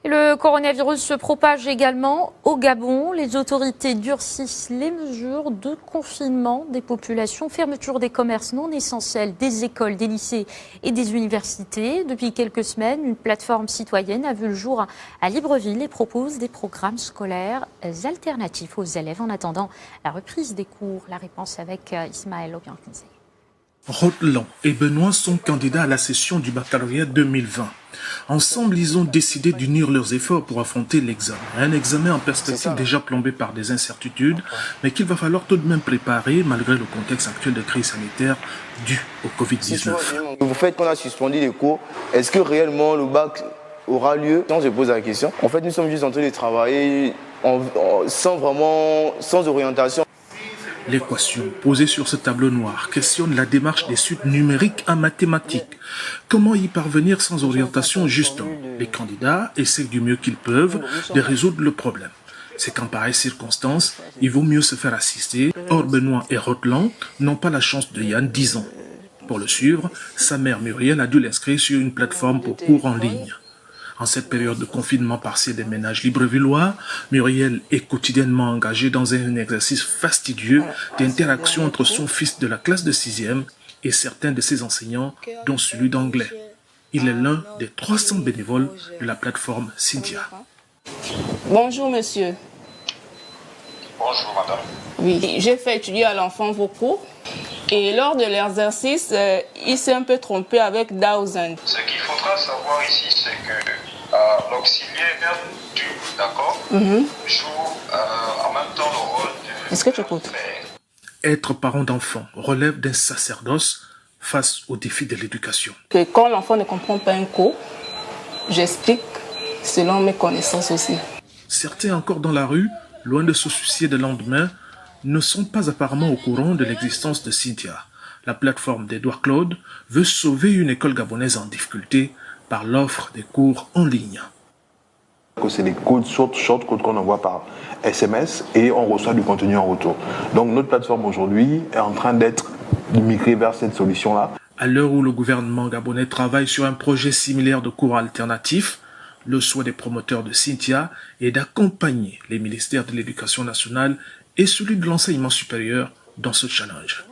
Le coronavirus se propage également au Gabon. Les autorités durcissent les mesures de confinement des populations, fermeture des commerces non essentiels, des écoles, des lycées et des universités. Depuis quelques semaines, une plateforme citoyenne a vu le jour à Libreville et propose des programmes scolaires alternatifs aux élèves en attendant la reprise des cours. La réponse avec Ismaël Obiankinze. Rotelan et Benoît sont candidats à la session du baccalauréat 2020. Ensemble, ils ont décidé d'unir leurs efforts pour affronter l'examen. Un examen en perspective déjà plombé par des incertitudes, mais qu'il va falloir tout de même préparer malgré le contexte actuel de crise sanitaire due au Covid-19. Vous faites qu'on a suspendu les cours. Est-ce que réellement le bac aura lieu? On se pose la question. En fait, nous sommes juste en train de travailler sans orientation. L'équation posée sur ce tableau noir questionne la démarche des suites numériques en mathématiques. Comment y parvenir sans orientation justement? Les candidats essaient du mieux qu'ils peuvent de résoudre le problème. C'est qu'en pareille circonstance, il vaut mieux se faire assister. Or, Benoît et Rotelan n'ont pas la chance de Yann, 10 ans. Pour le suivre, sa mère Muriel a dû l'inscrire sur une plateforme pour cours en ligne. En cette période de confinement partiel des ménages librevillois, Muriel est quotidiennement engagée dans un exercice fastidieux d'interaction entre son fils de la classe de 6e et certains de ses enseignants, dont celui d'anglais. Il est l'un des 300 bénévoles de la plateforme Cynthia. Bonjour monsieur. Bonjour madame. Oui, j'ai fait étudier à l'enfant vos cours et lors de l'exercice, il s'est un peu trompé avec 1000. Ce qu'il faudra savoir ici, c'est que l'auxiliaire du, d'accord, joue en même temps le rôle de... Est-ce que tu écoutes? Être parent d'enfant relève d'un sacerdoce face au défi de l'éducation. Que quand l'enfant ne comprend pas un cours, j'explique selon mes connaissances aussi. Certains encore dans la rue, loin de se soucier de lendemain, ne sont pas apparemment au courant de l'existence de Cynthia. La plateforme d'Edouard Claude veut sauver une école gabonaise en difficulté par l'offre des cours en ligne. C'est des codes, short codes qu'on envoie par SMS et on reçoit du contenu en retour. Donc notre plateforme aujourd'hui est en train d'être migrée vers cette solution-là. À l'heure où le gouvernement gabonais travaille sur un projet similaire de cours alternatifs, le souhait des promoteurs de Cynthia est d'accompagner les ministères de l'Éducation nationale et celui de l'enseignement supérieur dans ce challenge.